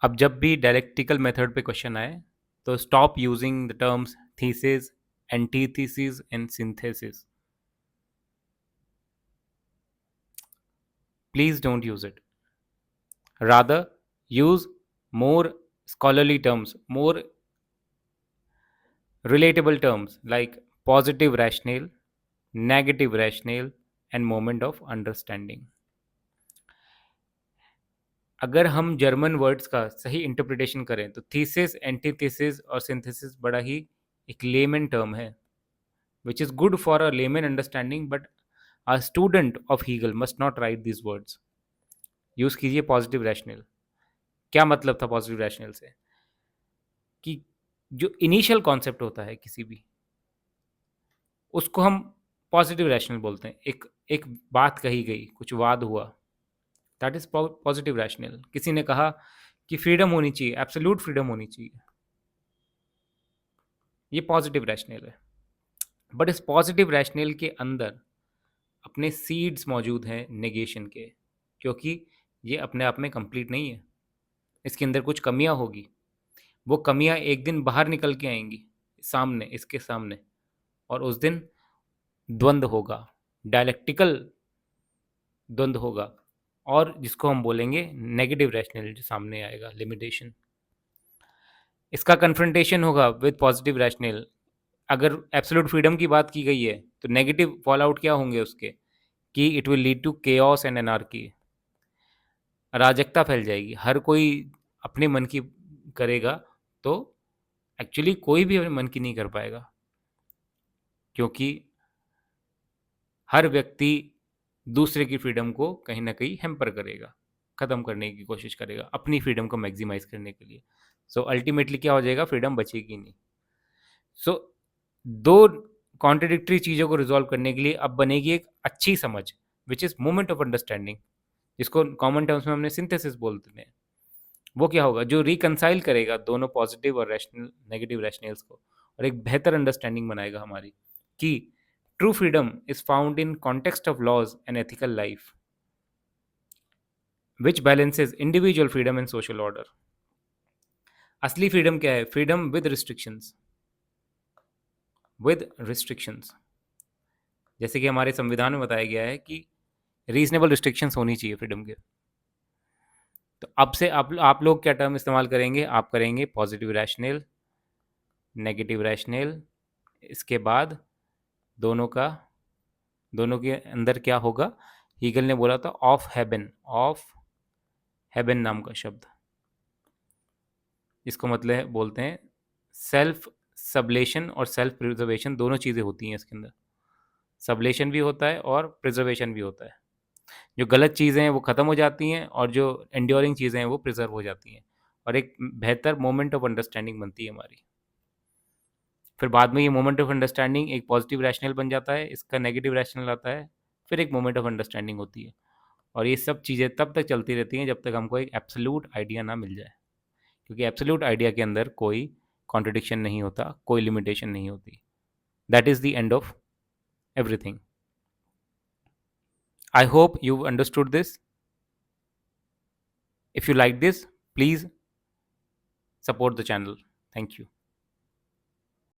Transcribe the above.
अब जब भी डायलेक्टिकल मेथड पे क्वेश्चन आए तो stop using the terms thesis, antithesis and synthesis. Please don't use it. Rather, use more scholarly terms, more relatable terms like positive rationale, negative rationale, and moment of understanding. अगर हम German words का सही interpretation करें तो thesis, antithesis और synthesis बड़ा ही एक lemon term है, which is good for a layman understanding, but a student of Hegel must not write these words. Use कीजिए पॉजिटिव रैशनल. क्या मतलब था पॉजिटिव रैशनल से? कि जो इनिशियल कॉन्सेप्ट होता है किसी भी, उसको हम पॉजिटिव रैशनल बोलते हैं. एक एक बात कही गई, कुछ वाद हुआ, दैट इज पॉजिटिव रैशनल. किसी ने कहा कि फ्रीडम होनी चाहिए, एब्सोल्यूट फ्रीडम होनी चाहिए, ये पॉजिटिव रैशनल है. बट इस पॉजिटिव रैशनल के अंदर अपने सीड्स मौजूद हैं नेगेशन के, क्योंकि ये अपने आप में कंप्लीट नहीं है. इसके अंदर कुछ कमियां होगी. वो कमियां एक दिन बाहर निकल के आएंगी सामने, इसके सामने, और उस दिन द्वंद्व होगा, डायलेक्टिकल द्वंद्व होगा, और जिसको हम बोलेंगे नेगेटिव रैशनल जो सामने आएगा, लिमिटेशन. इसका कन्फ्रंटेशन होगा विद पॉजिटिव रैशनल. अगर एब्सोल्यूट फ्रीडम की बात की गई है तो नेगेटिव फॉल आउट क्या होंगे उसके, कि it will lead to chaos and anarchy. अराजकता फैल जाएगी, हर कोई अपने मन की करेगा, तो एक्चुअली कोई भी अपने मन की नहीं कर पाएगा, क्योंकि हर व्यक्ति दूसरे की फ्रीडम को कहीं ना कहीं हैम्पर करेगा, ख़त्म करने की कोशिश करेगा अपनी फ्रीडम को मैक्सिमाइज करने के लिए. सो अल्टीमेटली क्या हो जाएगा, फ्रीडम बचेगी नहीं. सो दो कॉन्ट्रडिक्टरी चीज़ों को रिजॉल्व करने के लिए अब बनेगी एक अच्छी समझ, which is moment of understanding, जिसको कॉमन टर्म्स में हमने सिंथेसिस बोलते हैं. वो क्या होगा, जो रिकनसाइल करेगा दोनों पॉजिटिव और रैशनल नेगेटिव रैशनल्स को, और एक बेहतर अंडरस्टैंडिंग बनाएगा हमारी, कि true freedom is found in context of laws and ethical life, which balances individual freedom and social order. असली फ्रीडम क्या है? Freedom with restrictions, with restrictions. जैसे कि हमारे संविधान में बताया गया है कि रीजनेबल रिस्ट्रिक्शंस होनी चाहिए फ्रीडम के. तो अब से आप लोग क्या टर्म इस्तेमाल करेंगे? आप करेंगे पॉजिटिव रैशनल, नेगेटिव रैशनल. इसके बाद दोनों का, दोनों के अंदर क्या होगा, हीगल ने बोला था ऑफ हेबन, ऑफ हेबन नाम का शब्द, इसको मतलब बोलते हैं सेल्फ सबलेशन और सेल्फ प्रिजर्वेशन. दोनों चीज़ें होती हैं इसके अंदर, सबलेशन भी होता है और प्रिजर्वेशन भी होता है. जो गलत चीज़ें हैं वो ख़त्म हो जाती हैं, और जो एंड्योरिंग चीज़ें हैं वो प्रिजर्व हो जाती हैं, और एक बेहतर मोमेंट ऑफ अंडरस्टैंडिंग बनती है हमारी. फिर बाद में ये मोमेंट ऑफ अंडरस्टैंडिंग एक पॉजिटिव रैशनल बन जाता है, इसका नेगेटिव रैशनल आता है, फिर एक मोमेंट ऑफ अंडरस्टैंडिंग होती है. और ये सब चीज़ें तब तक चलती रहती हैं जब तक हमको एक एब्सोल्यूट आइडिया ना मिल जाए, क्योंकि एब्सोल्यूट आइडिया के अंदर कोई कॉन्ट्रडिक्शन नहीं होता, कोई लिमिटेशन नहीं होती. That is the end of everything. I hope you understood this. If you like this, please support the channel. Thank you.